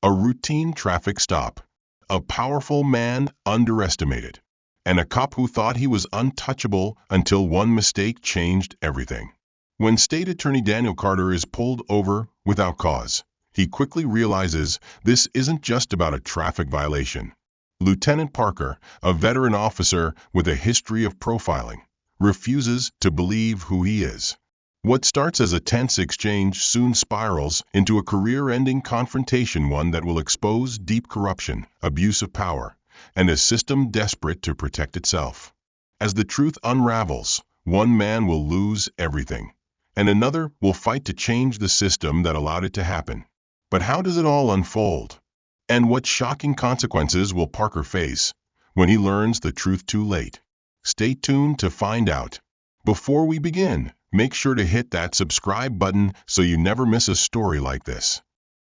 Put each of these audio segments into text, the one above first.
A routine traffic stop. A powerful man underestimated. And a cop who thought he was untouchable until one mistake changed everything. When State Attorney Daniel Carter is pulled over without cause, he quickly realizes this isn't just about a traffic violation. Lieutenant Parker, a veteran officer with a history of profiling, refuses to believe who he is. What starts as a tense exchange soon spirals into a career-ending confrontation, one that will expose deep corruption, abuse of power, and a system desperate to protect itself. As the truth unravels, one man will lose everything, and another will fight to change the system that allowed it to happen. But how does it all unfold? And what shocking consequences will Parker face when he learns the truth too late? Stay tuned to find out. Before we begin, make sure to hit that subscribe button so you never miss a story like this.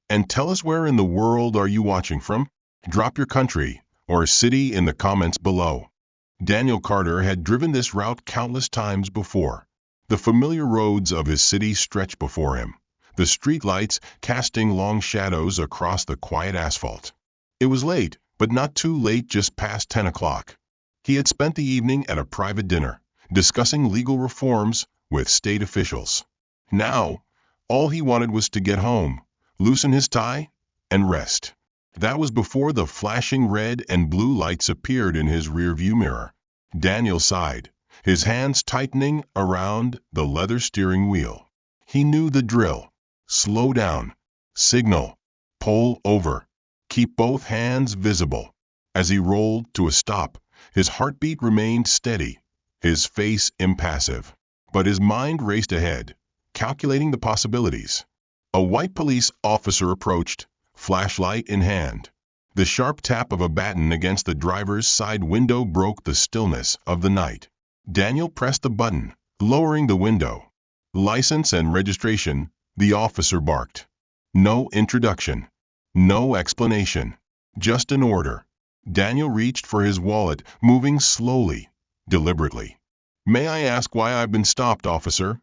And tell us, where in the world are you watching from? Drop your country or city in the comments below. Daniel Carter had driven this route countless times before. The familiar roads of his city stretched before him, the streetlights casting long shadows across the quiet asphalt. It was late, but not too late, just past 10 o'clock. He had spent the evening at a private dinner, discussing legal reforms with state officials. Now, all he wanted was to get home, loosen his tie, and rest. That was before the flashing red and blue lights appeared in his rearview mirror. Daniel sighed, his hands tightening around the leather steering wheel. He knew the drill. Slow down. Signal. Pull over. Keep both hands visible. As he rolled to a stop, his heartbeat remained steady, his face impassive. But his mind raced ahead, calculating the possibilities. A white police officer approached, flashlight in hand. The sharp tap of a baton against the driver's side window broke the stillness of the night. Daniel pressed the button, lowering the window. License and registration, the officer barked. No introduction. No explanation. Just an order. Daniel reached for his wallet, moving slowly, deliberately. May I ask why I've been stopped, officer?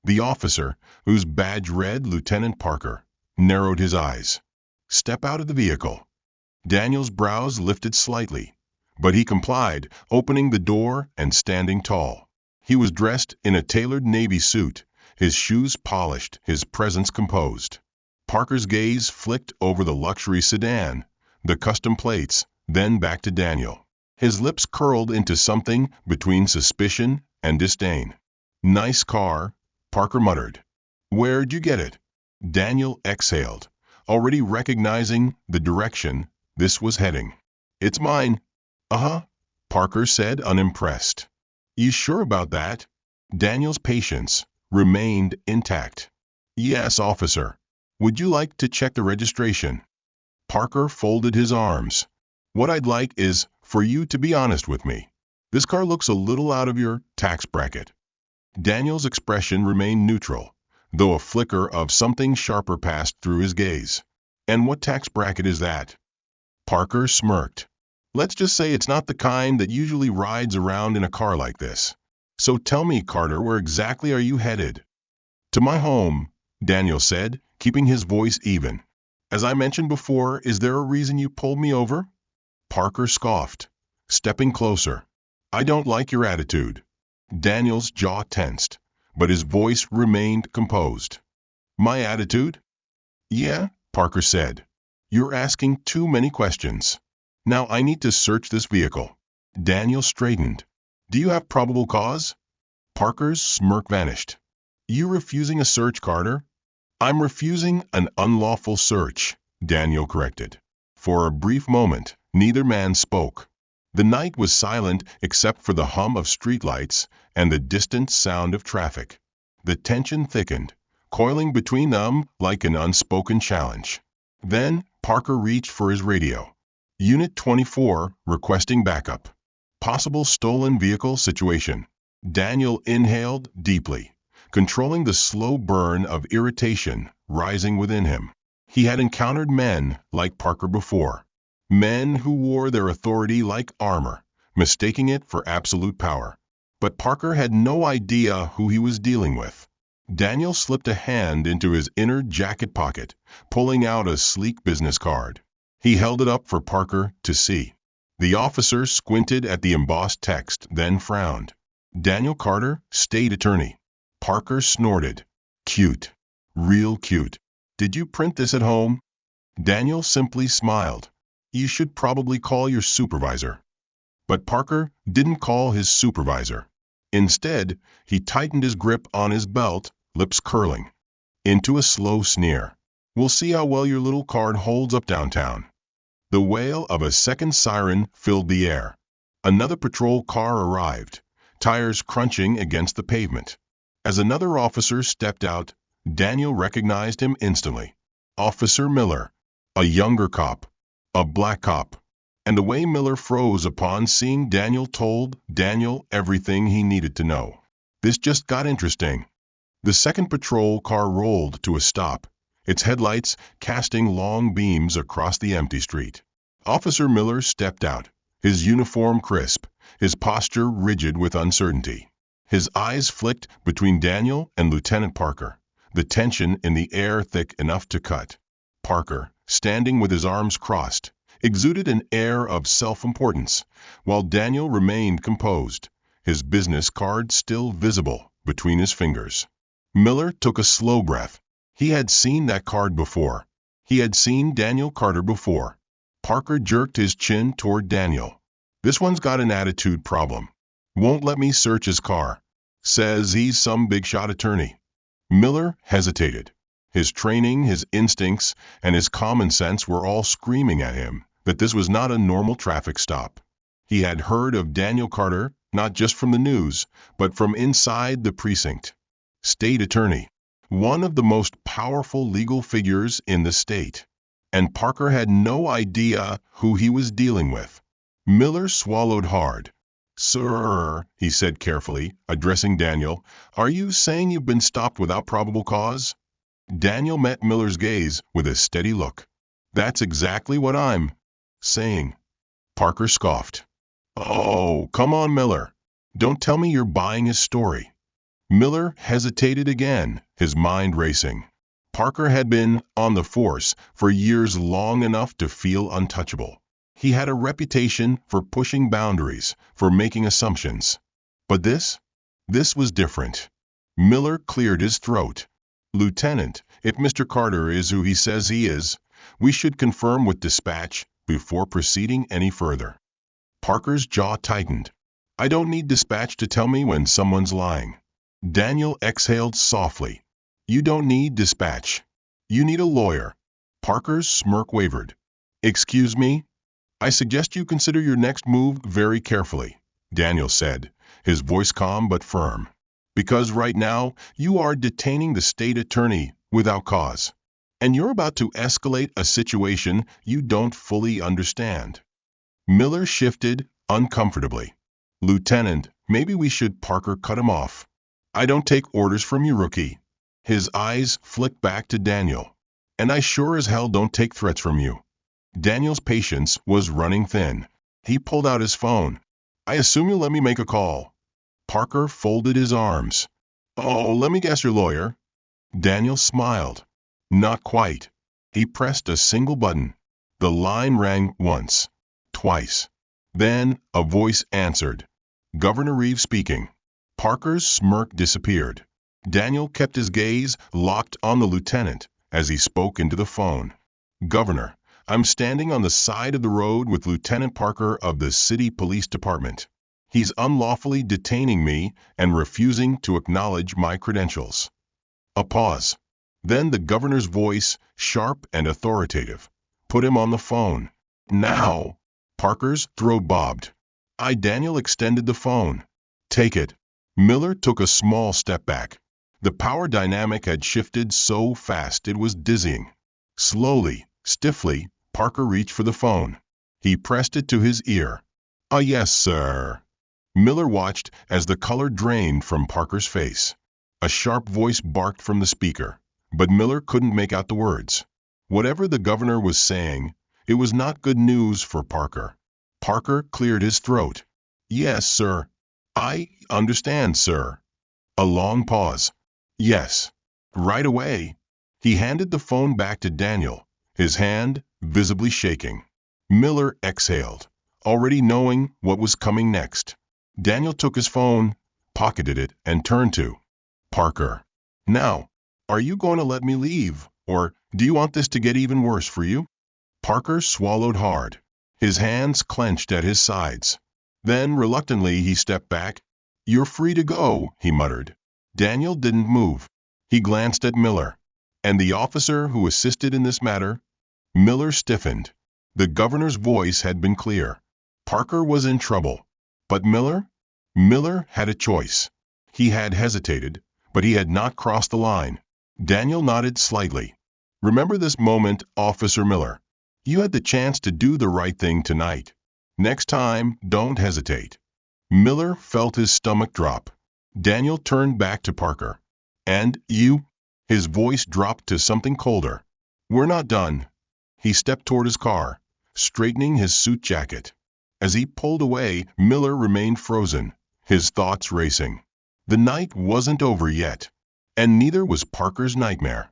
The officer, whose badge read Lieutenant Parker, narrowed his eyes. Step out of the vehicle. Daniel's brows lifted slightly, but he complied, opening the door and standing tall. He was dressed in a tailored navy suit, his shoes polished, his presence composed. Parker's gaze flicked over the luxury sedan, the custom plates, then back to Daniel. His lips curled into something between suspicion and disdain. Nice car, Parker muttered. Where'd you get it? Daniel exhaled, already recognizing the direction this was heading. It's mine. Uh-huh, Parker said, unimpressed. You sure about that? Daniel's patience remained intact. Yes, officer. Would you like to check the registration? Parker folded his arms. What I'd like is for you to be honest with me. This car looks a little out of your tax bracket. Daniel's expression remained neutral, though a flicker of something sharper passed through his gaze. And what tax bracket is that? Parker smirked. Let's just say it's not the kind that usually rides around in a car like this. So tell me, Carter, where exactly are you headed? To my home, Daniel said, keeping his voice even. As I mentioned before, is there a reason you pulled me over? Parker scoffed, stepping closer. I don't like your attitude. Daniel's jaw tensed, but his voice remained composed. My attitude? Yeah, Parker said. You're asking too many questions. Now I need to search this vehicle. Daniel straightened. Do you have probable cause? Parker's smirk vanished. You refusing a search, Carter? I'm refusing an unlawful search, Daniel corrected. For a brief moment, neither man spoke. The night was silent except for the hum of streetlights and the distant sound of traffic. The tension thickened, coiling between them like an unspoken challenge. Then Parker reached for his radio. Unit 24 requesting backup. Possible stolen vehicle situation. Daniel inhaled deeply, controlling the slow burn of irritation rising within him. He had encountered men like Parker before. Men who wore their authority like armor, mistaking it for absolute power. But Parker had no idea who he was dealing with. Daniel slipped a hand into his inner jacket pocket, pulling out a sleek business card. He held it up for Parker to see. The officer squinted at the embossed text, then frowned. Daniel Carter, State Attorney. Parker snorted. Cute. Real cute. Did you print this at home? Daniel simply smiled. You should probably call your supervisor. But Parker didn't call his supervisor. Instead, he tightened his grip on his belt, lips curling, into a slow sneer. We'll see how well your little card holds up downtown. The wail of a second siren filled the air. Another patrol car arrived, tires crunching against the pavement. As another officer stepped out, Daniel recognized him instantly. Officer Miller, a younger cop, a black cop. And the way Miller froze upon seeing Daniel told Daniel everything he needed to know. This just got interesting. The second patrol car rolled to a stop, its headlights casting long beams across the empty street. Officer Miller stepped out, his uniform crisp, his posture rigid with uncertainty. His eyes flicked between Daniel and Lieutenant Parker, the tension in the air thick enough to cut. Parker, standing with his arms crossed, exuded an air of self-importance, while Daniel remained composed, his business card still visible between his fingers. Miller took a slow breath. He had seen that card before. He had seen Daniel Carter before. Parker jerked his chin toward Daniel. This one's got an attitude problem. Won't let me search his car. Says he's some big-shot attorney. Miller hesitated. His training, his instincts, and his common sense were all screaming at him that this was not a normal traffic stop. He had heard of Daniel Carter, not just from the news, but from inside the precinct. State Attorney, one of the most powerful legal figures in the state. And Parker had no idea who he was dealing with. Miller swallowed hard. Sir, he said carefully, addressing Daniel, are you saying you've been stopped without probable cause? Daniel met Miller's gaze with a steady look. That's exactly what I'm saying. Parker scoffed. Oh, come on, Miller. Don't tell me you're buying his story. Miller hesitated again, his mind racing. Parker had been on the force for years long enough to feel untouchable. He had a reputation for pushing boundaries, for making assumptions. But this was different. Miller cleared his throat. Lieutenant, if Mr. Carter is who he says he is, we should confirm with dispatch before proceeding any further. Parker's jaw tightened. I don't need dispatch to tell me when someone's lying. Daniel exhaled softly. You don't need dispatch. You need a lawyer. Parker's smirk wavered. Excuse me? I suggest you consider your next move very carefully, Daniel said, his voice calm but firm. Because right now, you are detaining the state attorney without cause. And you're about to escalate a situation you don't fully understand. Miller shifted uncomfortably. Lieutenant, maybe we should. Parker cut him off. I don't take orders from you, rookie. His eyes flicked back to Daniel. And I sure as hell don't take threats from you. Daniel's patience was running thin. He pulled out his phone. I assume you'll let me make a call. Parker folded his arms. Oh, let me guess, your lawyer. Daniel smiled. Not quite. He pressed a single button. The line rang once, twice. Then a voice answered. Governor Reeves speaking. Parker's smirk disappeared. Daniel kept his gaze locked on the lieutenant as he spoke into the phone. Governor, I'm standing on the side of the road with Lieutenant Parker of the City Police Department. He's unlawfully detaining me and refusing to acknowledge my credentials. A pause. Then the governor's voice, sharp and authoritative. Put him on the phone. Now. Parker's throat bobbed. Daniel extended the phone. Take it. Miller took a small step back. The power dynamic had shifted so fast it was dizzying. Slowly, stiffly, Parker reached for the phone. He pressed it to his ear. Yes, sir. Miller watched as the color drained from Parker's face. A sharp voice barked from the speaker, but Miller couldn't make out the words. Whatever the governor was saying, it was not good news for Parker. Parker cleared his throat. Yes, sir. I understand, sir. A long pause. Yes. Right away. He handed the phone back to Daniel, his hand visibly shaking. Miller exhaled, already knowing what was coming next. Daniel took his phone, pocketed it, and turned to Parker. Now, are you going to let me leave, or do you want this to get even worse for you? Parker swallowed hard, his hands clenched at his sides. Then, reluctantly, he stepped back. You're free to go, he muttered. Daniel didn't move. He glanced at Miller. And the officer who assisted in this matter? Miller stiffened. The governor's voice had been clear. Parker was in trouble. But Miller? Miller had a choice. He had hesitated, but he had not crossed the line. Daniel nodded slightly. Remember this moment, Officer Miller. You had the chance to do the right thing tonight. Next time, don't hesitate. Miller felt his stomach drop. Daniel turned back to Parker. And you? His voice dropped to something colder. We're not done. He stepped toward his car, straightening his suit jacket. As he pulled away, Miller remained frozen, his thoughts racing. The night wasn't over yet, and neither was Parker's nightmare.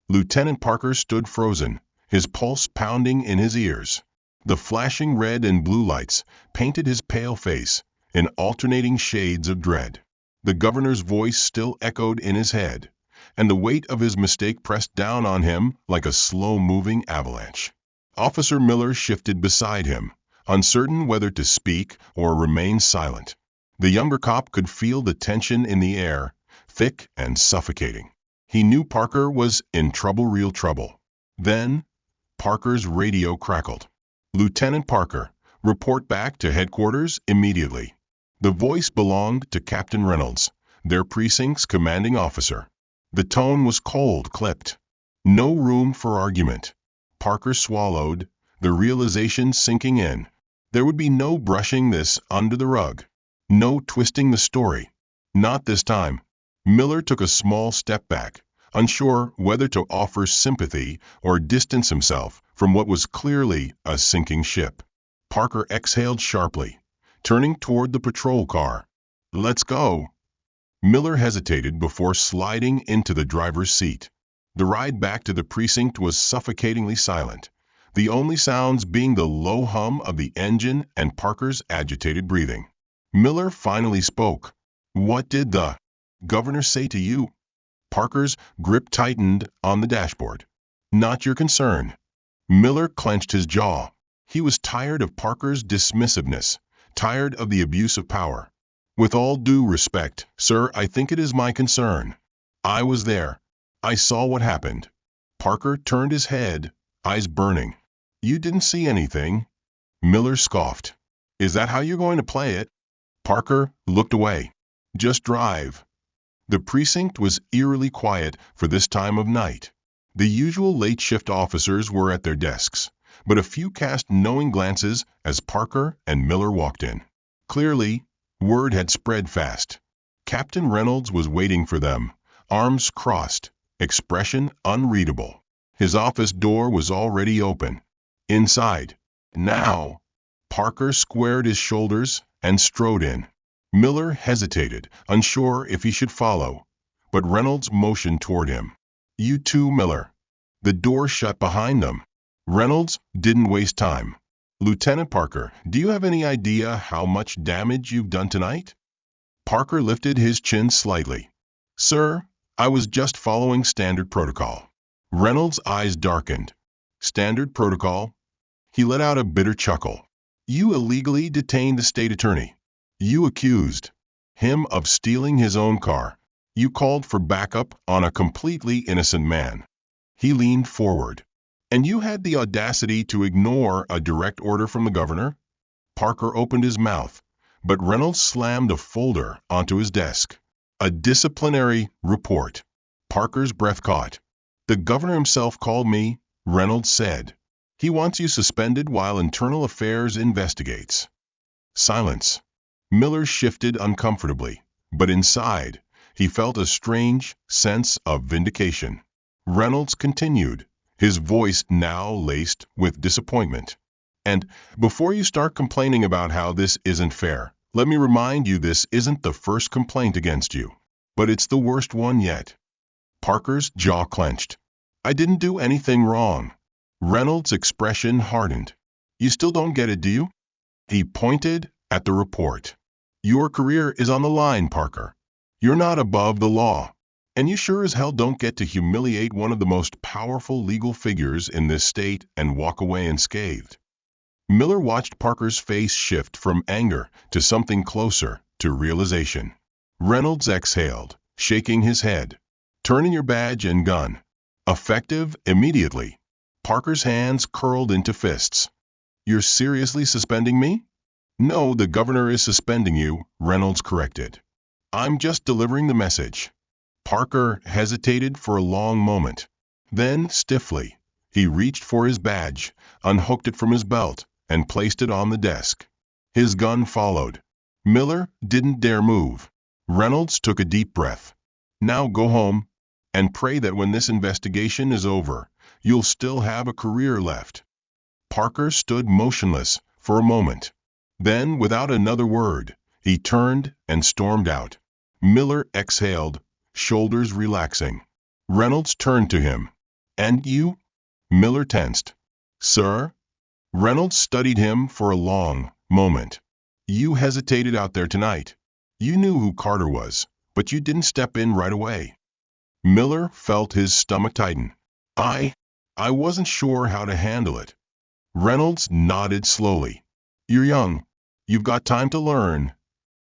Lieutenant Parker stood frozen, his pulse pounding in his ears. The flashing red and blue lights painted his pale face in alternating shades of dread. The governor's voice still echoed in his head, and the weight of his mistake pressed down on him like a slow-moving avalanche. Officer Miller shifted beside him, uncertain whether to speak or remain silent. The younger cop could feel the tension in the air, thick and suffocating. He knew Parker was in trouble, real trouble. Then, Parker's radio crackled. Lieutenant Parker, report back to headquarters immediately. The voice belonged to Captain Reynolds, their precinct's commanding officer. The tone was cold, clipped. No room for argument. Parker swallowed, the realization sinking in. There would be no brushing this under the rug. No twisting the story. Not this time. Miller took a small step back, unsure whether to offer sympathy or distance himself from what was clearly a sinking ship. Parker exhaled sharply, turning toward the patrol car. Let's go. Miller hesitated before sliding into the driver's seat. The ride back to the precinct was suffocatingly silent, the only sounds being the low hum of the engine and Parker's agitated breathing. Miller finally spoke. What did the governor say to you? Parker's grip tightened on the dashboard. Not your concern. Miller clenched his jaw. He was tired of Parker's dismissiveness, tired of the abuse of power. With all due respect, sir, I think it is my concern. I was there. I saw what happened. Parker turned his head, eyes burning. You didn't see anything? Miller scoffed. Is that how you're going to play it? Parker looked away. Just drive. The precinct was eerily quiet for this time of night. The usual late shift officers were at their desks, but a few cast knowing glances as Parker and Miller walked in. Clearly, word had spread fast. Captain Reynolds was waiting for them, arms crossed, expression unreadable. His office door was already open. Inside. Now. Parker squared his shoulders and strode in. Miller hesitated, unsure if he should follow, but Reynolds motioned toward him. You too, Miller. The door shut behind them. Reynolds didn't waste time. Lieutenant Parker, do you have any idea how much damage you've done tonight? Parker lifted his chin slightly. Sir, I was just following standard protocol. Reynolds' eyes darkened. Standard protocol? He let out a bitter chuckle. You illegally detained the state attorney. You accused him of stealing his own car. You called for backup on a completely innocent man. He leaned forward. And you had the audacity to ignore a direct order from the governor? Parker opened his mouth, but Reynolds slammed a folder onto his desk. A disciplinary report. Parker's breath caught. The governor himself called me, Reynolds said. He wants you suspended while internal affairs investigates. Silence. Miller shifted uncomfortably, but inside, he felt a strange sense of vindication. Reynolds continued, his voice now laced with disappointment. And before you start complaining about how this isn't fair, let me remind you this isn't the first complaint against you, but it's the worst one yet. Parker's jaw clenched. I didn't do anything wrong. Reynolds' expression hardened. You still don't get it, do you? He pointed at the report. Your career is on the line, Parker. You're not above the law. And you sure as hell don't get to humiliate one of the most powerful legal figures in this state and walk away unscathed. Miller watched Parker's face shift from anger to something closer to realization. Reynolds exhaled, shaking his head. Turn in your badge and gun. Effective immediately. Parker's hands curled into fists. You're seriously suspending me? No, the governor is suspending you, Reynolds corrected. I'm just delivering the message. Parker hesitated for a long moment. Then, stiffly, he reached for his badge, unhooked it from his belt, and placed it on the desk. His gun followed. Miller didn't dare move. Reynolds took a deep breath. Now go home, and pray that when this investigation is over, you'll still have a career left. Parker stood motionless for a moment. Then, without another word, he turned and stormed out. Miller exhaled, shoulders relaxing. Reynolds turned to him. And you? Miller tensed. Sir? Reynolds studied him for a long moment. You hesitated out there tonight. You knew who Carter was, but you didn't step in right away. Miller felt his stomach tighten. I wasn't sure how to handle it. Reynolds nodded slowly. You're young. You've got time to learn.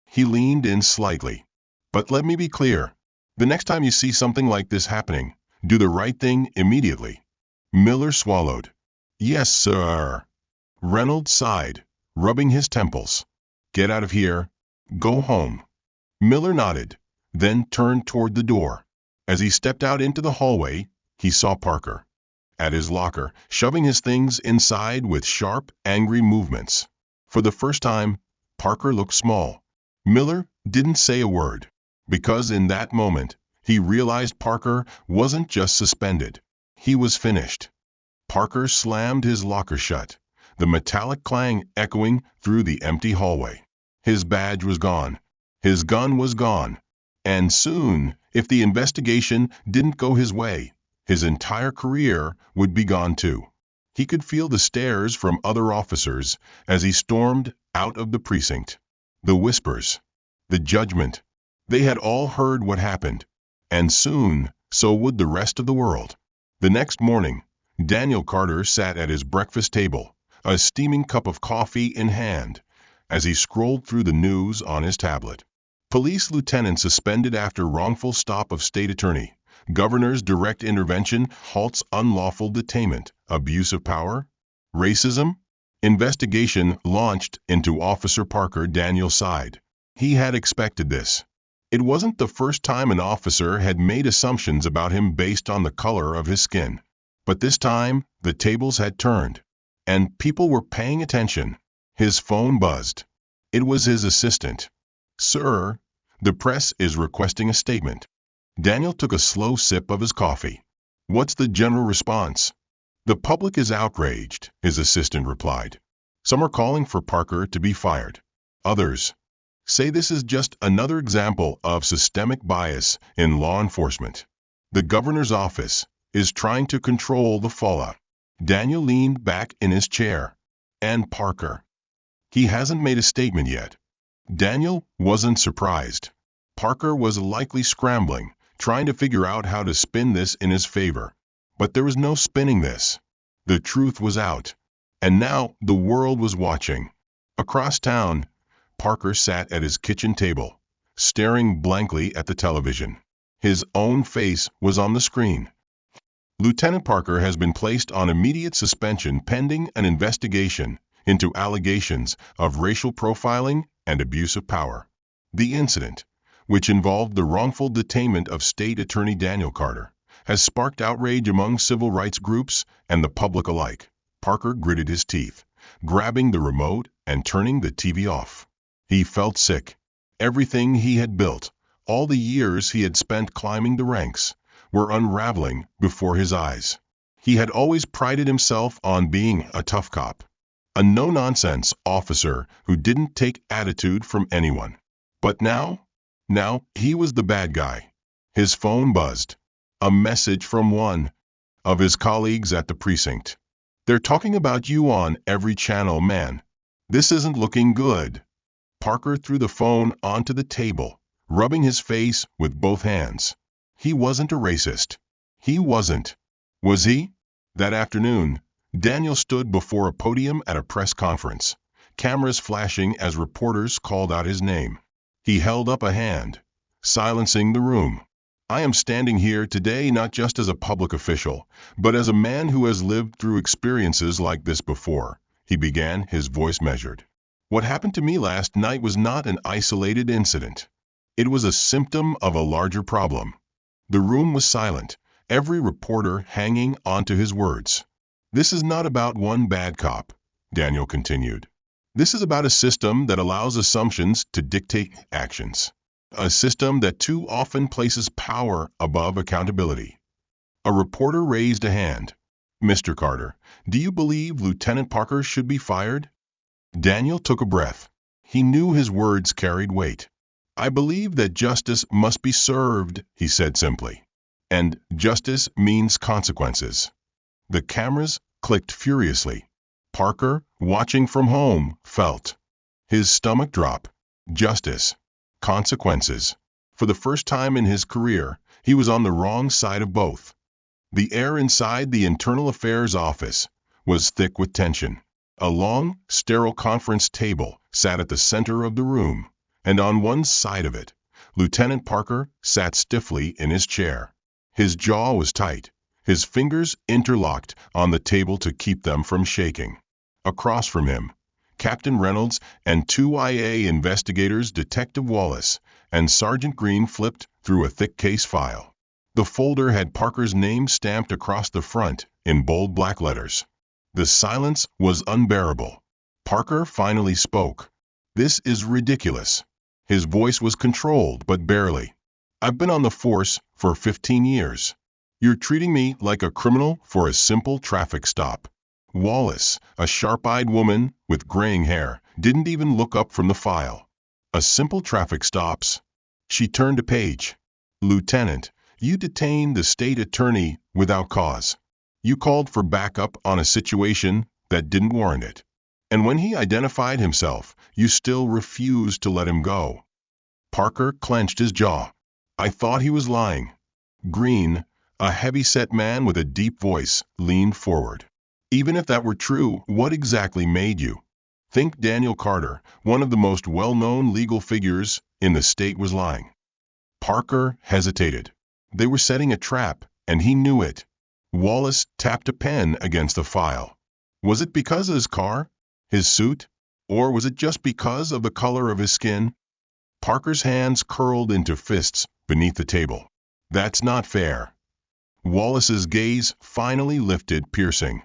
He leaned in slightly. But let me be clear. The next time you see something like this happening, do the right thing immediately. Miller swallowed. Yes, sir. Reynolds sighed, rubbing his temples. Get out of here. Go home. Miller nodded, then turned toward the door. As he stepped out into the hallway, he saw Parker at his locker, shoving his things inside with sharp, angry movements. For the first time, Parker looked small. Miller didn't say a word, because in that moment, he realized Parker wasn't just suspended. He was finished. Parker slammed his locker shut, the metallic clang echoing through the empty hallway. His badge was gone. His gun was gone. And soon, if the investigation didn't go his way, his entire career would be gone too. He could feel the stares from other officers as he stormed out of the precinct. The whispers, the judgment. They had all heard what happened, and soon so would the rest of the world. The next morning, Daniel Carter sat at his breakfast table, a steaming cup of coffee in hand, as he scrolled through the news on his tablet. Police lieutenant suspended after wrongful stop of state attorney. Governor's direct intervention halts unlawful detainment. Abuse of power? Racism? Investigation launched into Officer Parker. Daniel sighed. He had expected this. It wasn't the first time an officer had made assumptions about him based on the color of his skin. But this time, the tables had turned, and people were paying attention. His phone buzzed. It was his assistant. Sir, the press is requesting a statement. Daniel took a slow sip of his coffee. What's the general response? The public is outraged, his assistant replied. Some are calling for Parker to be fired. Others say this is just another example of systemic bias in law enforcement. The governor's office is trying to control the fallout. Daniel leaned back in his chair. And Parker? He hasn't made a statement yet. Daniel wasn't surprised. Parker was likely scrambling, trying to figure out how to spin this in his favor. But there was no spinning this. The truth was out. And now the world was watching. Across town, Parker sat at his kitchen table, staring blankly at the television. His own face was on the screen. Lieutenant Parker has been placed on immediate suspension pending an investigation into allegations of racial profiling and abuse of power. The incident, which involved the wrongful detainment of State Attorney Daniel Carter, has sparked outrage among civil rights groups and the public alike. Parker gritted his teeth, grabbing the remote and turning the TV off. He felt sick. Everything he had built, all the years he had spent climbing the ranks, were unraveling before his eyes. He had always prided himself on being a tough cop, a no-nonsense officer who didn't take attitude from anyone. But now he was the bad guy. His phone buzzed. A message from one of his colleagues at the precinct. They're talking about you on every channel, man. This isn't looking good. Parker threw the phone onto the table, rubbing his face with both hands. He wasn't a racist. He wasn't. Was he? That afternoon, Daniel stood before a podium at a press conference, cameras flashing as reporters called out his name. He held up a hand, silencing the room. I am standing here today not just as a public official, but as a man who has lived through experiences like this before, he began, his voice measured. What happened to me last night was not an isolated incident. It was a symptom of a larger problem. The room was silent, every reporter hanging onto his words. This is not about one bad cop, Daniel continued. This is about a system that allows assumptions to dictate actions. A system that too often places power above accountability. A reporter raised a hand. Mr. Carter, do you believe Lieutenant Parker should be fired? Daniel took a breath. He knew his words carried weight. I believe that justice must be served, he said simply. And justice means consequences. The cameras clicked furiously. Parker, watching from home, felt his stomach drop. Justice. Consequences. For the first time in his career, he was on the wrong side of both. The air inside the Internal Affairs office was thick with tension. A long, sterile conference table sat at the center of the room, and on one side of it, Lieutenant Parker sat stiffly in his chair. His jaw was tight, his fingers interlocked on the table to keep them from shaking. Across from him, Captain Reynolds and two IA investigators, Detective Wallace and Sergeant Green, flipped through a thick case file. The folder had Parker's name stamped across the front in bold black letters. The silence was unbearable. Parker finally spoke. This is ridiculous. His voice was controlled, but barely. I've been on the force for 15 years. You're treating me like a criminal for a simple traffic stop. Wallace, a sharp-eyed woman with graying hair, didn't even look up from the file. A simple traffic stops. She turned a page. Lieutenant, you detained the state attorney without cause. You called for backup on a situation that didn't warrant it. And when he identified himself, you still refused to let him go. Parker clenched his jaw. I thought he was lying. Green, a heavy-set man with a deep voice, leaned forward. Even if that were true, what exactly made you think Daniel Carter, one of the most well-known legal figures in the state, was lying? Parker hesitated. They were setting a trap, and he knew it. Wallace tapped a pen against the file. Was it because of his car, his suit, or was it just because of the color of his skin? Parker's hands curled into fists beneath the table. That's not fair. Wallace's gaze finally lifted, piercing.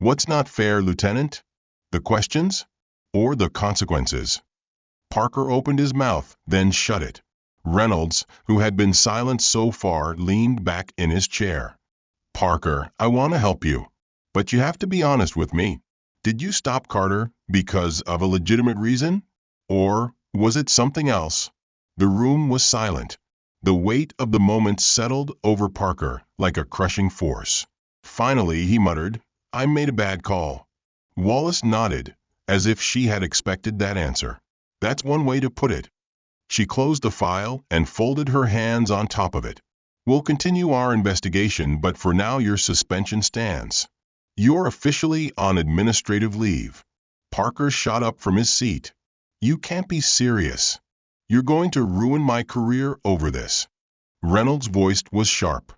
What's not fair, Lieutenant? The questions? Or the consequences? Parker opened his mouth, then shut it. Reynolds, who had been silent so far, leaned back in his chair. Parker, I want to help you, but you have to be honest with me. Did you stop Carter because of a legitimate reason? Or was it something else? The room was silent. The weight of the moment settled over Parker like a crushing force. Finally, he muttered, I made a bad call. Wallace nodded, as if she had expected that answer. That's one way to put it. She closed the file and folded her hands on top of it. We'll continue our investigation, but for now your suspension stands. You're officially on administrative leave. Parker shot up from his seat. You can't be serious. You're going to ruin my career over this. Reynolds' voice was sharp.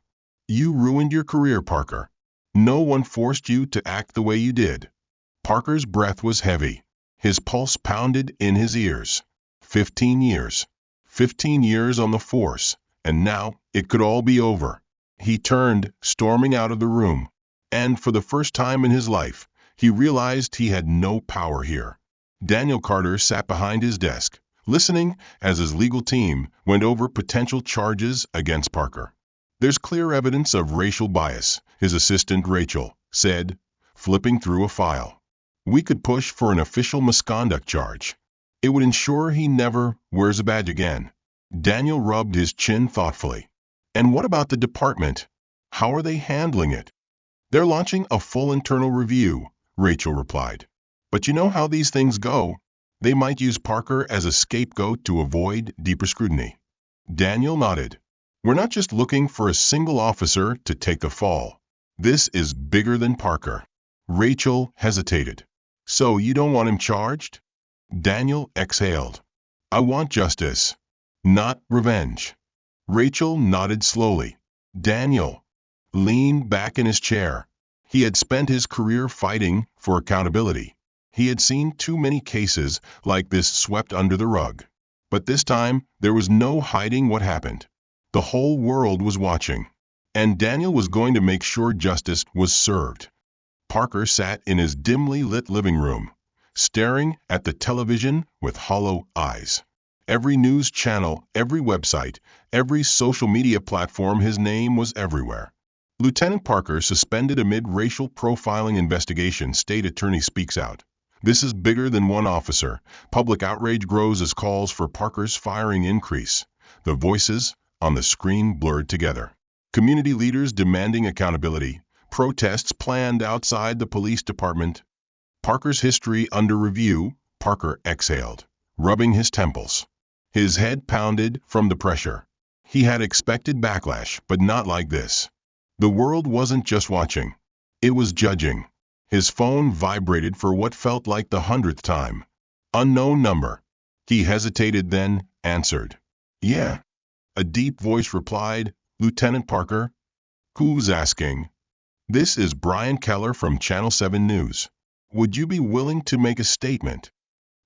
You ruined your career, Parker. No one forced you to act the way you did. Parker's breath was heavy. His pulse pounded in his ears. 15 years. 15 years on the force, and now it could all be over. He turned, storming out of the room. And for the first time in his life, he realized he had no power here. Daniel Carter sat behind his desk, listening as his legal team went over potential charges against Parker. There's clear evidence of racial bias, his assistant Rachel said, flipping through a file. We could push for an official misconduct charge. It would ensure he never wears a badge again. Daniel rubbed his chin thoughtfully. And what about the department? How are they handling it? They're launching a full internal review, Rachel replied. But you know how these things go. They might use Parker as a scapegoat to avoid deeper scrutiny. Daniel nodded. We're not just looking for a single officer to take the fall. This is bigger than Parker. Rachel hesitated. So you don't want him charged? Daniel exhaled. I want justice, not revenge. Rachel nodded slowly. Daniel leaned back in his chair. He had spent his career fighting for accountability. He had seen too many cases like this swept under the rug. But this time, there was no hiding what happened. The whole world was watching. And Daniel was going to make sure justice was served. Parker sat in his dimly lit living room, staring at the television with hollow eyes. Every news channel, every website, every social media platform, his name was everywhere. Lieutenant Parker suspended amid racial profiling investigation, state attorney speaks out. This is bigger than one officer. Public outrage grows as calls for Parker's firing increase. The voices on the screen blurred together. Community leaders demanding accountability. Protests planned outside the police department. Parker's history under review. Parker exhaled, rubbing his temples. His head pounded from the pressure. He had expected backlash, but not like this. The world wasn't just watching. It was judging. His phone vibrated for what felt like the 100th time. Unknown number. He hesitated, then answered. Yeah. A deep voice replied, Lieutenant Parker? Who's asking? This is Brian Keller from Channel 7 News. Would you be willing to make a statement?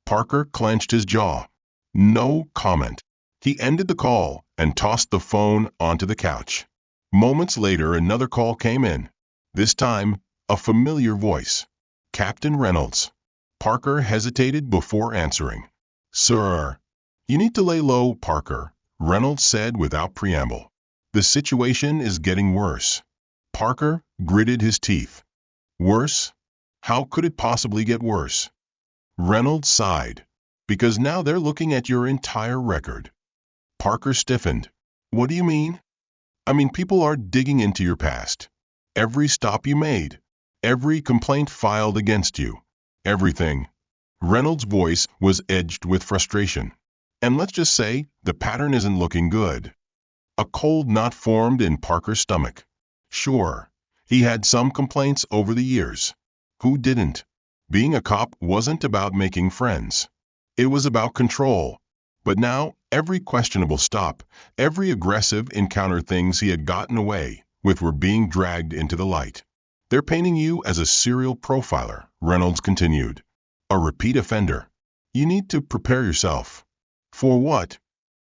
Parker clenched his jaw. No comment. He ended the call and tossed the phone onto the couch. Moments later, another call came in. This time, a familiar voice. Captain Reynolds. Parker hesitated before answering. Sir. You need to lay low, Parker, Reynolds said without preamble. The situation is getting worse. Parker gritted his teeth. Worse? How could it possibly get worse? Reynolds sighed. Because now they're looking at your entire record. Parker stiffened. What do you mean? I mean, people are digging into your past. Every stop you made. Every complaint filed against you. Everything. Reynolds' voice was edged with frustration. And let's just say, the pattern isn't looking good. A cold knot formed in Parker's stomach. Sure, he had some complaints over the years. Who didn't? Being a cop wasn't about making friends. It was about control. But now, every questionable stop, every aggressive encounter, things he had gotten away with were being dragged into the light. They're painting you as a serial profiler, Reynolds continued. A repeat offender. You need to prepare yourself. For what?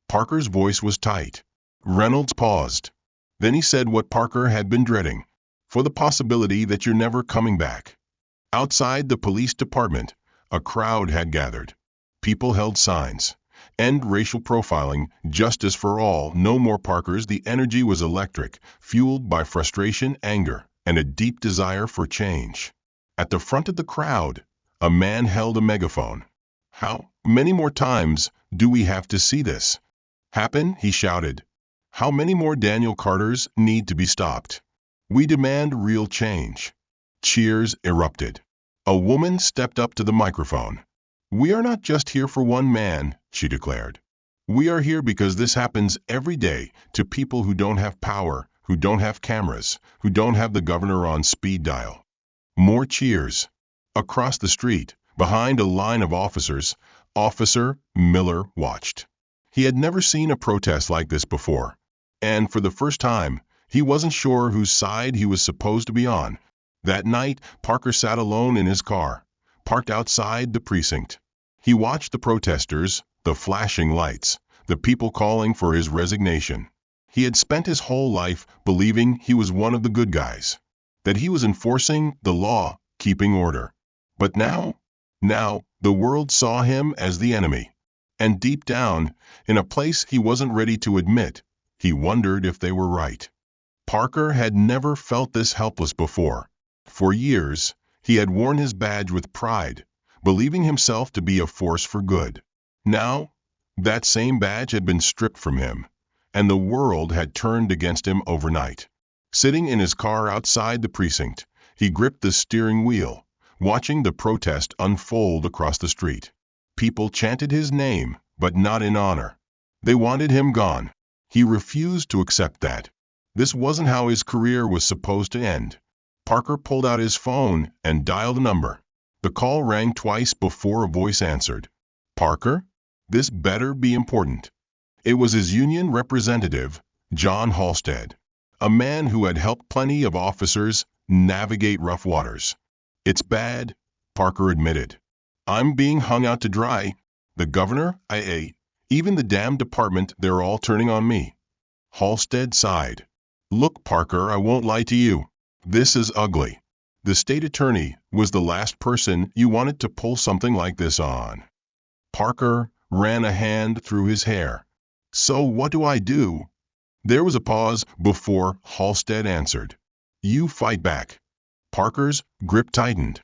Parker's voice was tight. Reynolds paused. Then he said what Parker had been dreading. For the possibility that you're never coming back. Outside the police department, a crowd had gathered. People held signs. End racial profiling, justice for all, no more Parkers. The energy was electric, fueled by frustration, anger, and a deep desire for change. At the front of the crowd, a man held a megaphone. How many more times do we have to see this happen? He shouted. How many more Daniel Carters need to be stopped? We demand real change. Cheers erupted. A woman stepped up to the microphone. We are not just here for one man, she declared. We are here because this happens every day to people who don't have power, who don't have cameras, who don't have the governor on speed dial. More cheers. Across the street, behind a line of officers, Officer Miller watched. He had never seen a protest like this before. And for the first time, he wasn't sure whose side he was supposed to be on. That night, Parker sat alone in his car, parked outside the precinct. He watched the protesters, the flashing lights, the people calling for his resignation. He had spent his whole life believing he was one of the good guys, that he was enforcing the law, keeping order. But now the world saw him as the enemy. And deep down, in a place he wasn't ready to admit, he wondered if they were right. Parker had never felt this helpless before. For years, he had worn his badge with pride, believing himself to be a force for good. Now, that same badge had been stripped from him, and the world had turned against him overnight. Sitting in his car outside the precinct, he gripped the steering wheel, watching the protest unfold across the street. People chanted his name, but not in honor. They wanted him gone. He refused to accept that. This wasn't how his career was supposed to end. Parker pulled out his phone and dialed a number. The call rang twice before a voice answered. Parker? This better be important. It was his union representative, John Halstead, a man who had helped plenty of officers navigate rough waters. It's bad, Parker admitted. I'm being hung out to dry. The governor, even the damn department, they're all turning on me. Halstead sighed. Look, Parker, I won't lie to you. This is ugly. The state attorney was the last person you wanted to pull something like this on. Parker ran a hand through his hair. So what do I do? There was a pause before Halstead answered. You fight back. Parker's grip tightened.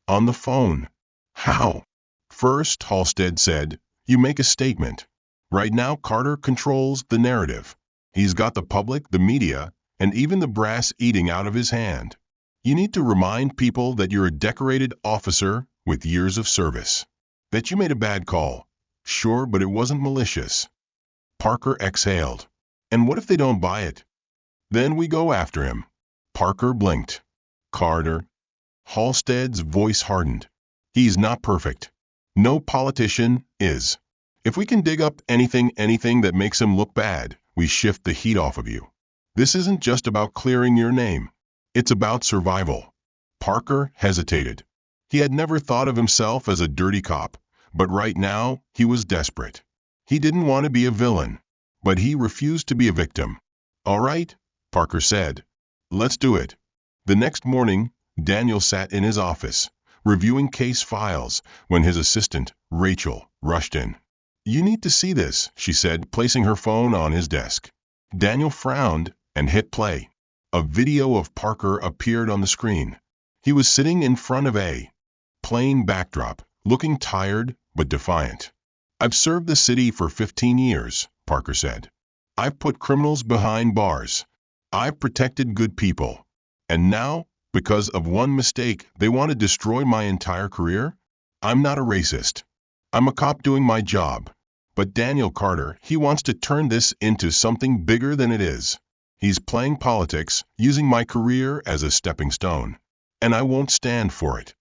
On the phone. How? First, Halstead said, you make a statement. Right now, Carter controls the narrative. He's got the public, the media, and even the brass eating out of his hand. You need to remind people that you're a decorated officer with years of service. That you made a bad call. Sure, but it wasn't malicious. Parker exhaled. And what if they don't buy it? Then we go after him. Parker blinked. Carter. Halstead's voice hardened. He's not perfect. No politician is. If we can dig up anything that makes him look bad, we shift the heat off of you. This isn't just about clearing your name. It's about survival. Parker hesitated. He had never thought of himself as a dirty cop, but right now he was desperate. He didn't want to be a villain, but he refused to be a victim. All right, Parker said. Let's do it. The next morning, Daniel sat in his office, reviewing case files, when his assistant, Rachel, rushed in. You need to see this, she said, placing her phone on his desk. Daniel frowned and hit play. A video of Parker appeared on the screen. He was sitting in front of a plain backdrop, looking tired but defiant. I've served the city for 15 years, Parker said. I've put criminals behind bars. I've protected good people. And now, because of one mistake, they want to destroy my entire career? I'm not a racist. I'm a cop doing my job. But Daniel Carter, he wants to turn this into something bigger than it is. He's playing politics, using my career as a stepping stone. And I won't stand for it.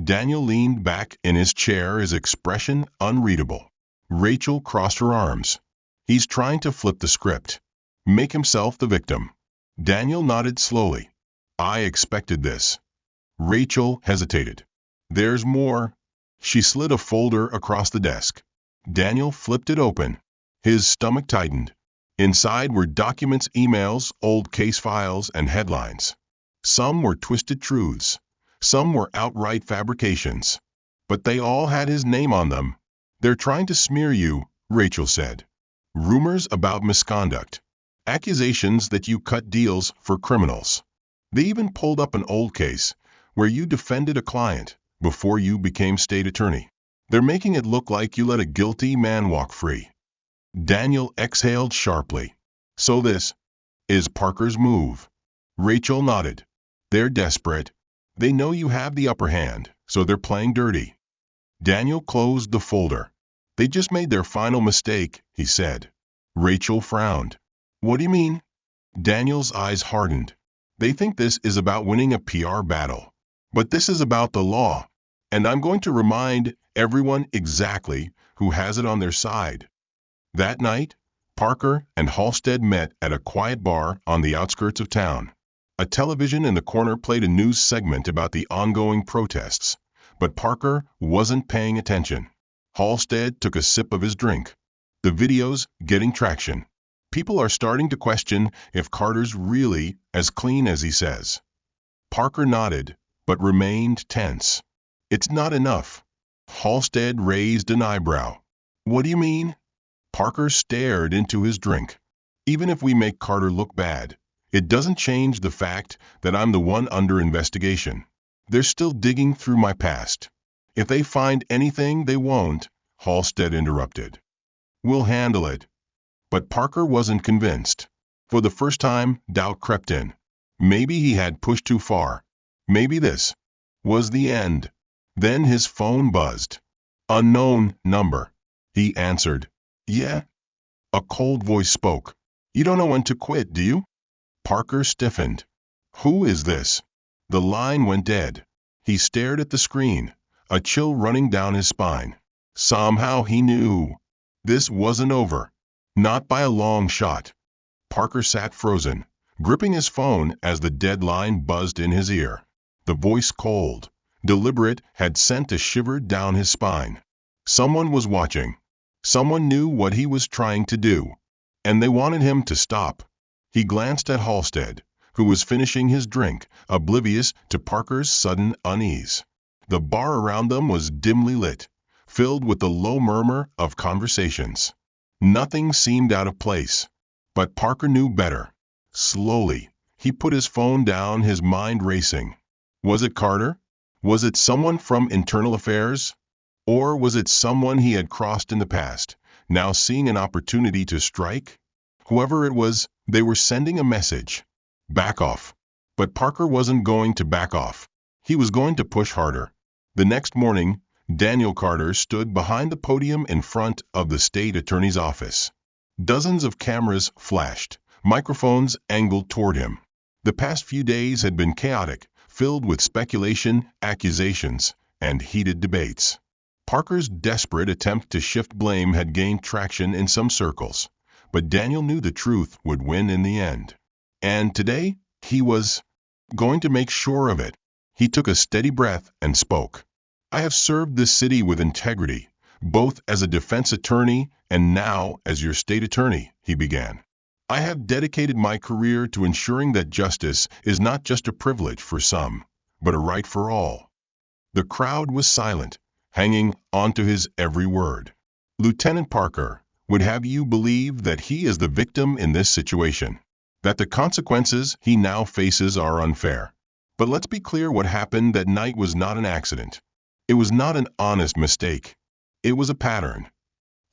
Daniel leaned back in his chair, his expression unreadable. Rachel crossed her arms. He's trying to flip the script. Make himself the victim. Daniel nodded slowly. I expected this. Rachel hesitated. There's more. She slid a folder across the desk. Daniel flipped it open. His stomach tightened. Inside were documents, emails, old case files, and headlines. Some were twisted truths. Some were outright fabrications. But they all had his name on them. They're trying to smear you, Rachel said. Rumors about misconduct. Accusations that you cut deals for criminals. They even pulled up an old case where you defended a client before you became state attorney. They're making it look like you let a guilty man walk free. Daniel exhaled sharply. So this is Parker's move. Rachel nodded. They're desperate. They know you have the upper hand, so they're playing dirty. Daniel closed the folder. They just made their final mistake, he said. Rachel frowned. What do you mean? Daniel's eyes hardened. They think this is about winning a PR battle. But this is about the law. And I'm going to remind everyone exactly who has it on their side. That night, Parker and Halstead met at a quiet bar on the outskirts of town. A television in the corner played a news segment about the ongoing protests, but Parker wasn't paying attention. Halstead took a sip of his drink. The video's getting traction. People are starting to question if Carter's really as clean as he says. Parker nodded, but remained tense. It's not enough. Halstead raised an eyebrow. What do you mean? Parker stared into his drink. Even if we make Carter look bad, it doesn't change the fact that I'm the one under investigation. They're still digging through my past. If they find anything, they won't, Halstead interrupted. We'll handle it. But Parker wasn't convinced. For the first time, doubt crept in. Maybe he had pushed too far. Maybe this was the end. Then his phone buzzed. Unknown number. He answered. Yeah? A cold voice spoke. You don't know when to quit, do you? Parker stiffened. Who is this? The line went dead. He stared at the screen, a chill running down his spine. Somehow he knew. This wasn't over. Not by a long shot. Parker sat frozen, gripping his phone as the dead line buzzed in his ear. The voice, cold, deliberate, had sent a shiver down his spine. Someone was watching. Someone knew what he was trying to do, and they wanted him to stop. He glanced at Halstead, who was finishing his drink, oblivious to Parker's sudden unease. The bar around them was dimly lit, filled with the low murmur of conversations. Nothing seemed out of place, but Parker knew better. Slowly, he put his phone down, his mind racing. Was it Carter? Was it someone from Internal Affairs? Or was it someone he had crossed in the past, now seeing an opportunity to strike? Whoever it was, they were sending a message. Back off. But Parker wasn't going to back off. He was going to push harder. The next morning, Daniel Carter stood behind the podium in front of the state attorney's office. Dozens of cameras flashed, microphones angled toward him. The past few days had been chaotic, filled with speculation, accusations, and heated debates. Parker's desperate attempt to shift blame had gained traction in some circles, but Daniel knew the truth would win in the end. And today, he was going to make sure of it. He took a steady breath and spoke. I have served this city with integrity, both as a defense attorney and now as your state attorney, he began. I have dedicated my career to ensuring that justice is not just a privilege for some, but a right for all. The crowd was silent, hanging onto his every word. Lieutenant Parker would have you believe that he is the victim in this situation, that the consequences he now faces are unfair. But let's be clear, what happened that night was not an accident. It was not an honest mistake. It was a pattern.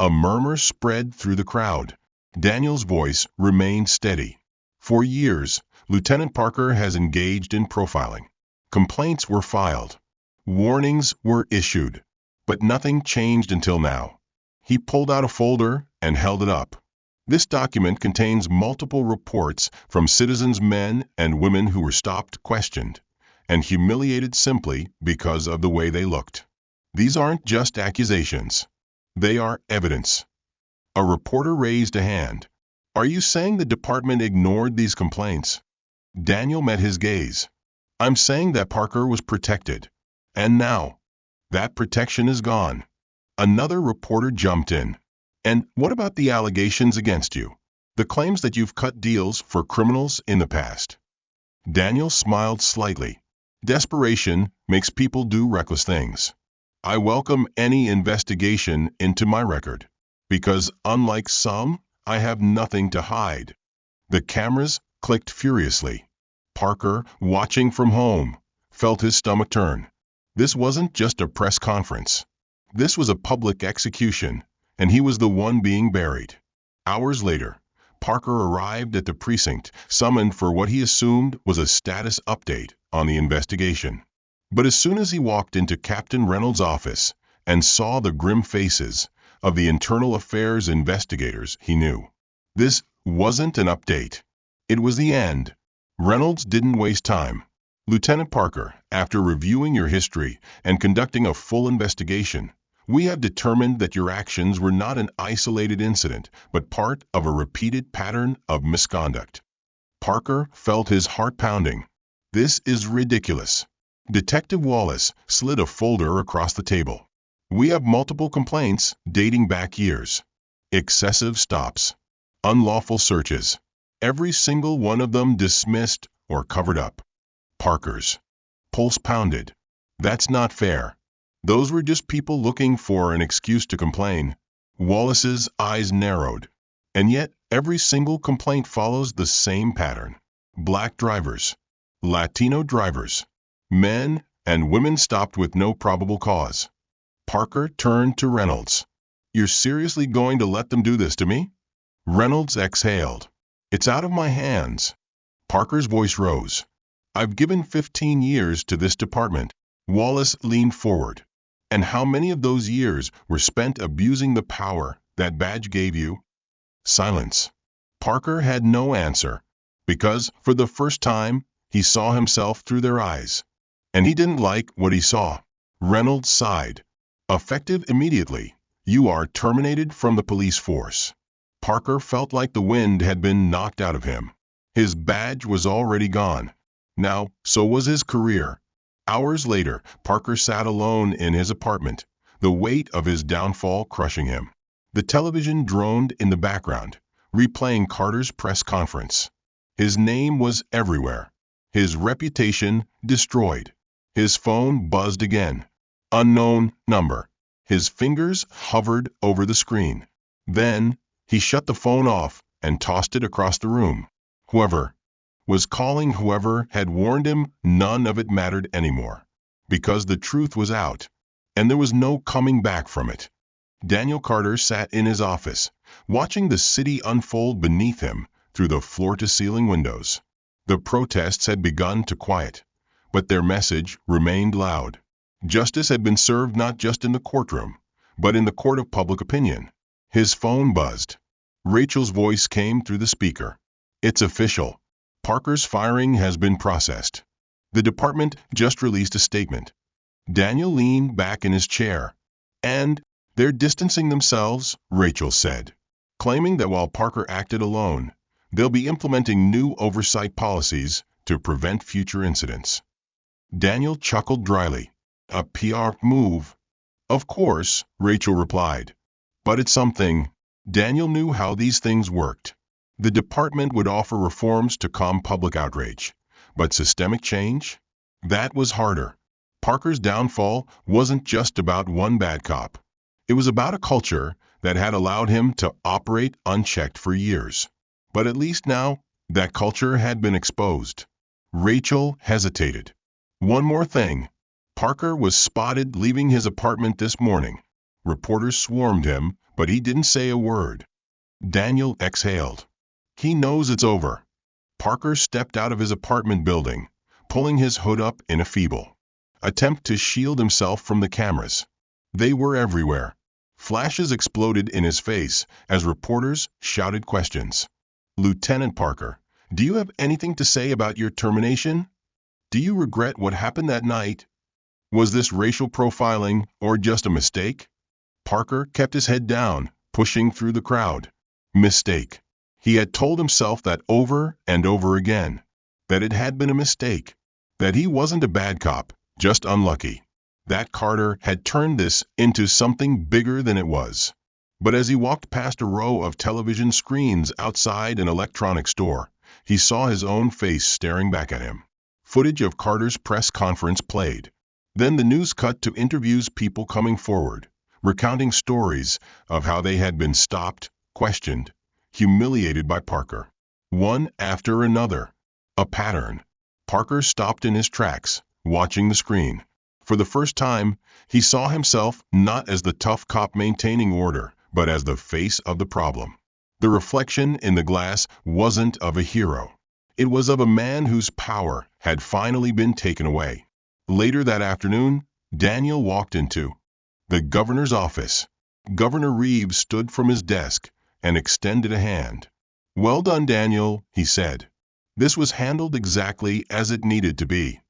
A murmur spread through the crowd. Daniel's voice remained steady. For years, Lieutenant Parker has engaged in profiling. Complaints were filed. Warnings were issued. But nothing changed until now. He pulled out a folder and held it up. This document contains multiple reports from citizens, men and women who were stopped, questioned, and humiliated simply because of the way they looked. These aren't just accusations. They are evidence. A reporter raised a hand. Are you saying the department ignored these complaints? Daniel met his gaze. I'm saying that Parker was protected. And now, that protection is gone. Another reporter jumped in. And what about the allegations against you? The claims that you've cut deals for criminals in the past? Daniel smiled slightly. Desperation makes people do reckless things. I welcome any investigation into my record, because unlike some, I have nothing to hide. The cameras clicked furiously. Parker, watching from home, felt his stomach turn. This wasn't just a press conference. This was a public execution, and he was the one being buried. Hours later, Parker arrived at the precinct, summoned for what he assumed was a status update on the investigation. But as soon as he walked into Captain Reynolds' office and saw the grim faces of the Internal Affairs investigators, he knew. This wasn't an update. It was the end. Reynolds didn't waste time. Lieutenant Parker, after reviewing your history and conducting a full investigation, we have determined that your actions were not an isolated incident, but part of a repeated pattern of misconduct. Parker felt his heart pounding. This is ridiculous. Detective Wallace slid a folder across the table. We have multiple complaints dating back years. Excessive stops. Unlawful searches. Every single one of them dismissed or covered up. Parker's pulse pounded. That's not fair. Those were just people looking for an excuse to complain. Wallace's eyes narrowed. And yet, every single complaint follows the same pattern. Black drivers. Latino drivers. Men and women stopped with no probable cause. Parker turned to Reynolds. You're seriously going to let them do this to me? Reynolds exhaled. It's out of my hands. Parker's voice rose. "I've given 15 years to this department." Wallace leaned forward. "And how many of those years were spent abusing the power that badge gave you?" Silence. Parker had no answer, because, for the first time, he saw himself through their eyes. And he didn't like what he saw. Reynolds sighed. "Effective immediately. You are terminated from the police force." Parker felt like the wind had been knocked out of him. His badge was already gone. Now, so was his career. Hours later, Parker sat alone in his apartment, the weight of his downfall crushing him. The television droned in the background, replaying Carter's press conference. His name was everywhere. His reputation destroyed. His phone buzzed again. Unknown number. His fingers hovered over the screen. Then, he shut the phone off and tossed it across the room. Whoever was calling, whoever had warned him, none of it mattered anymore. Because the truth was out, and there was no coming back from it. Daniel Carter sat in his office, watching the city unfold beneath him through the floor-to-ceiling windows. The protests had begun to quiet, but their message remained loud. Justice had been served not just in the courtroom, but in the court of public opinion. His phone buzzed. Rachel's voice came through the speaker. "It's official. Parker's firing has been processed. The department just released a statement." Daniel leaned back in his chair. "And they're distancing themselves," Rachel said, claiming that while Parker acted alone, they'll be implementing new oversight policies to prevent future incidents. Daniel chuckled dryly. "A PR move?" "Of course," Rachel replied. "But it's something." Daniel knew how these things worked. The department would offer reforms to calm public outrage, but systemic change? That was harder. Parker's downfall wasn't just about one bad cop. It was about a culture that had allowed him to operate unchecked for years. But at least now, that culture had been exposed. Rachel hesitated. "One more thing. Parker was spotted leaving his apartment this morning. Reporters swarmed him, but he didn't say a word." Daniel exhaled. "He knows it's over." Parker stepped out of his apartment building, pulling his hood up in a feeble attempt to shield himself from the cameras. They were everywhere. Flashes exploded in his face as reporters shouted questions. "Lieutenant Parker, do you have anything to say about your termination? Do you regret what happened that night? Was this racial profiling or just a mistake?" Parker kept his head down, pushing through the crowd. Mistake. He had told himself that over and over again. That it had been a mistake. That he wasn't a bad cop, just unlucky. That Carter had turned this into something bigger than it was. But as he walked past a row of television screens outside an electronics store, he saw his own face staring back at him. Footage of Carter's press conference played. Then the news cut to interviews, people coming forward, recounting stories of how they had been stopped, questioned, humiliated by Parker. One after another. A pattern. Parker stopped in his tracks, watching the screen. For the first time, he saw himself not as the tough cop maintaining order, but as the face of the problem. The reflection in the glass wasn't of a hero. It was of a man whose power had finally been taken away. Later that afternoon, Daniel walked into the governor's office. Governor Reeves stood from his desk and extended a hand. "Well done, Daniel," he said. "This was handled exactly as it needed to be."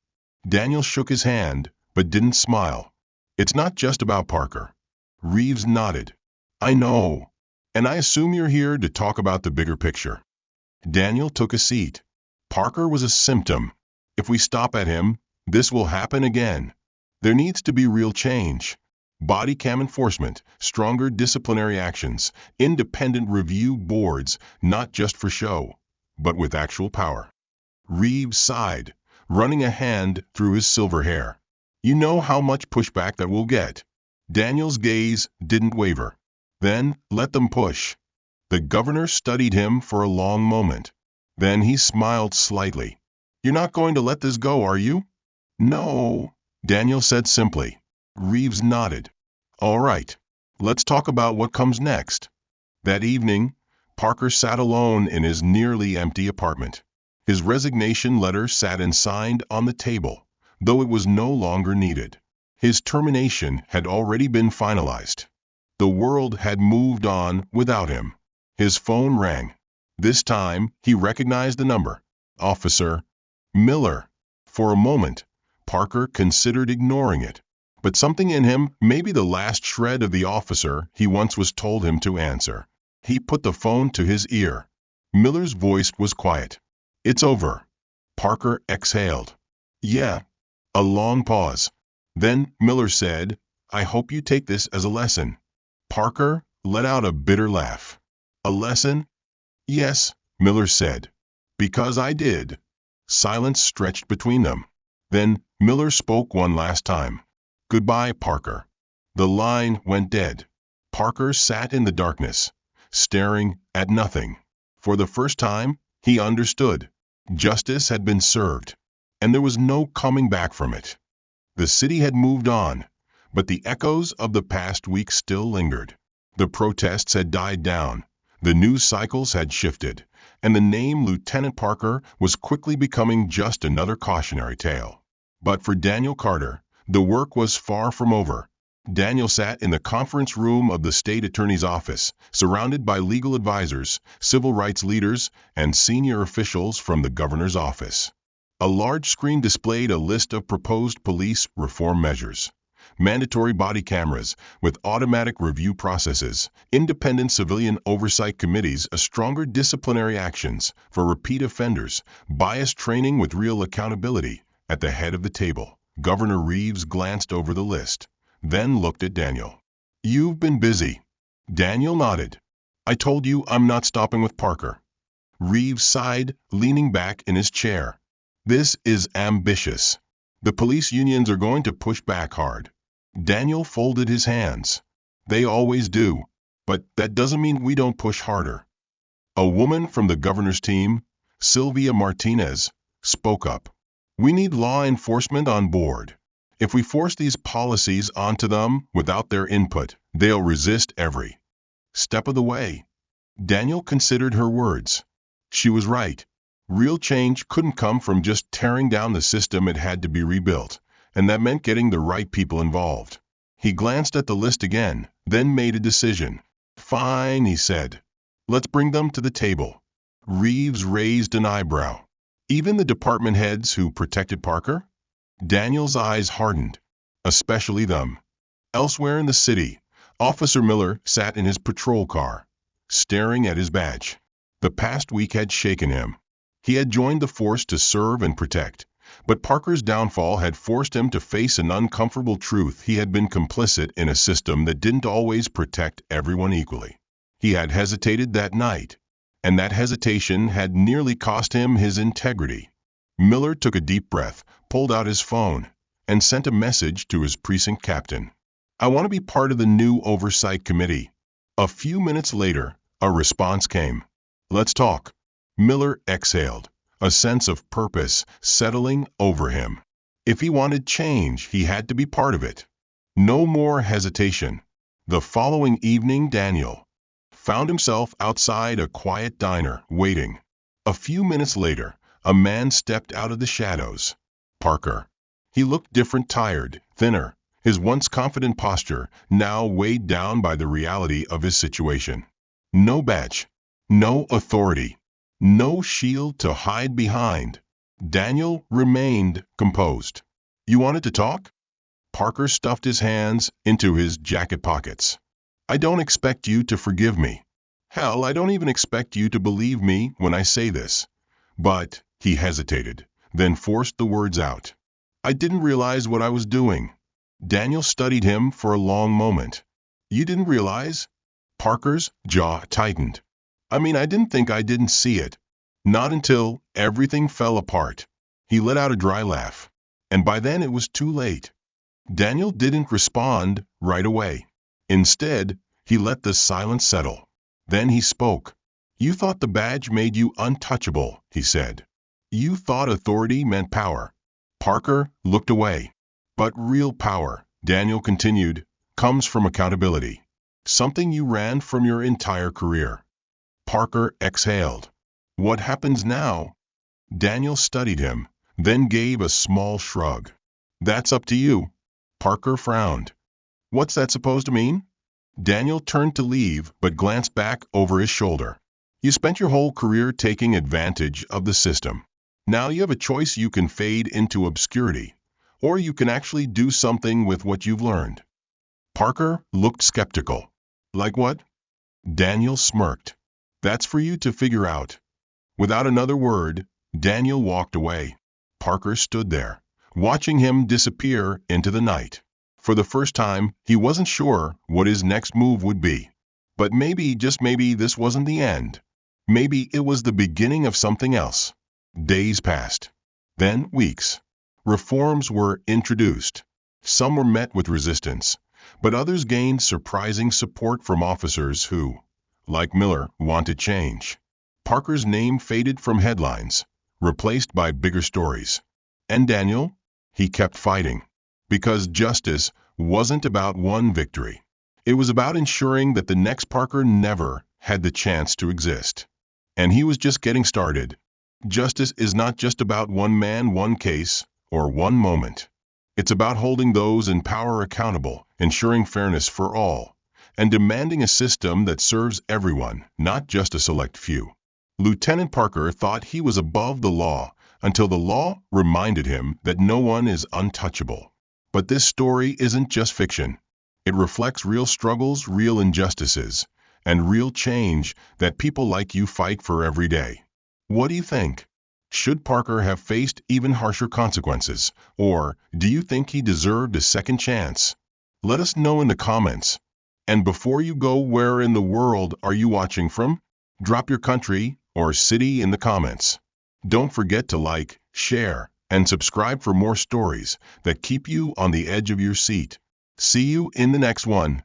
Daniel shook his hand, but didn't smile. "It's not just about Parker." Reeves nodded. "I know. And I assume you're here to talk about the bigger picture." Daniel took a seat. "Parker was a symptom. If we stop at him, this will happen again. There needs to be real change. Body cam enforcement, stronger disciplinary actions, independent review boards, not just for show, but with actual power." Reeves sighed, running a hand through his silver hair. "You know how much pushback that will get." Daniel's gaze didn't waver. "Then let them push." The governor studied him for a long moment. Then he smiled slightly. "You're not going to let this go, are you?" "No," Daniel said simply. Reeves nodded. "All right. Let's talk about what comes next." That evening, Parker sat alone in his nearly empty apartment. His resignation letter sat unsigned on the table, though it was no longer needed. His termination had already been finalized. The world had moved on without him. His phone rang. This time, he recognized the number. Officer Miller. For a moment, Parker considered ignoring it. But something in him, maybe the last shred of the officer he once was, told him to answer. He put the phone to his ear. Miller's voice was quiet. "It's over." Parker exhaled. "Yeah." A long pause. Then Miller said, "I hope you take this as a lesson." Parker let out a bitter laugh. "A lesson?" "Yes," Miller said. "Because I did." Silence stretched between them. Then Miller spoke one last time. "Goodbye, Parker." The line went dead. Parker sat in the darkness, staring at nothing. For the first time, he understood. Justice had been served, and there was no coming back from it. The city had moved on, but the echoes of the past week still lingered. The protests had died down, the news cycles had shifted, and the name Lieutenant Parker was quickly becoming just another cautionary tale. But for Daniel Carter, the work was far from over. Daniel sat in the conference room of the state attorney's office, surrounded by legal advisors, civil rights leaders, and senior officials from the governor's office. A large screen displayed a list of proposed police reform measures. Mandatory body cameras with automatic review processes, independent civilian oversight committees, a stronger disciplinary actions for repeat offenders, bias training with real accountability. At the head of the table, Governor Reeves glanced over the list, then looked at Daniel. "You've been busy." Daniel nodded. "I told you I'm not stopping with Parker." Reeves sighed, leaning back in his chair. "This is ambitious. The police unions are going to push back hard." Daniel folded his hands. "They always do. But that doesn't mean we don't push harder." A woman from the governor's team, Sylvia Martinez, spoke up. "We need law enforcement on board. If we force these policies onto them without their input, they'll resist every step of the way." Daniel considered her words. She was right. Real change couldn't come from just tearing down the system. It had to be rebuilt, and that meant getting the right people involved. He glanced at the list again, then made a decision. "Fine," he said. "Let's bring them to the table." Reeves raised an eyebrow. "Even the department heads who protected Parker?" Daniel's eyes hardened. "Especially them." Elsewhere in the city, Officer Miller sat in his patrol car, staring at his badge. The past week had shaken him. He had joined the force to serve and protect, but Parker's downfall had forced him to face an uncomfortable truth. He had been complicit in a system that didn't always protect everyone equally. He had hesitated that night, and that hesitation had nearly cost him his integrity. Miller took a deep breath, pulled out his phone, and sent a message to his precinct captain. "I want to be part of the new oversight committee." A few minutes later, a response came. "Let's talk." Miller exhaled, a sense of purpose settling over him. If he wanted change, he had to be part of it. No more hesitation. The following evening, Daniel found himself outside a quiet diner, waiting. A few minutes later, a man stepped out of the shadows. Parker. He looked different, tired, thinner, his once confident posture now weighed down by the reality of his situation. No badge, no authority, no shield to hide behind. Daniel remained composed. "You wanted to talk?" Parker stuffed his hands into his jacket pockets. "I don't expect you to forgive me. Hell, I don't even expect you to believe me when I say this. But," he hesitated, then forced the words out. "I didn't realize what I was doing." Daniel studied him for a long moment. "You didn't realize?" Parker's jaw tightened. "I mean, I didn't think I didn't see it. Not until everything fell apart." He let out a dry laugh. And by then it was too late. Daniel didn't respond right away. Instead, he let the silence settle. Then he spoke. "You thought the badge made you untouchable," he said. "You thought authority meant power." Parker looked away. "But real power," Daniel continued, "comes from accountability. Something you ran from your entire career." Parker exhaled. "What happens now?" Daniel studied him, then gave a small shrug. "That's up to you." Parker frowned. "What's that supposed to mean?" Daniel turned to leave but glanced back over his shoulder. "You spent your whole career taking advantage of the system. Now you have a choice: you can fade into obscurity, or you can actually do something with what you've learned." Parker looked skeptical. "Like what?" Daniel smirked. "That's for you to figure out." Without another word, Daniel walked away. Parker stood there, watching him disappear into the night. For the first time, he wasn't sure what his next move would be. But maybe, just maybe, this wasn't the end. Maybe it was the beginning of something else. Days passed. Then weeks. Reforms were introduced. Some were met with resistance, but others gained surprising support from officers who, like Miller, wanted change. Parker's name faded from headlines, replaced by bigger stories. And Daniel? He kept fighting. Because justice wasn't about one victory. It was about ensuring that the next Parker never had the chance to exist. And he was just getting started. Justice is not just about one man, one case, or one moment. It's about holding those in power accountable, ensuring fairness for all, and demanding a system that serves everyone, not just a select few. Lieutenant Parker thought he was above the law until the law reminded him that no one is untouchable. But this story isn't just fiction. It reflects real struggles, real injustices, and real change that people like you fight for every day. What do you think? Should Parker have faced even harsher consequences, or do you think he deserved a second chance? Let us know in the comments. And before you go, where in the world are you watching from? Drop your country or city in the comments. Don't forget to like, share, and subscribe for more stories that keep you on the edge of your seat. See you in the next one.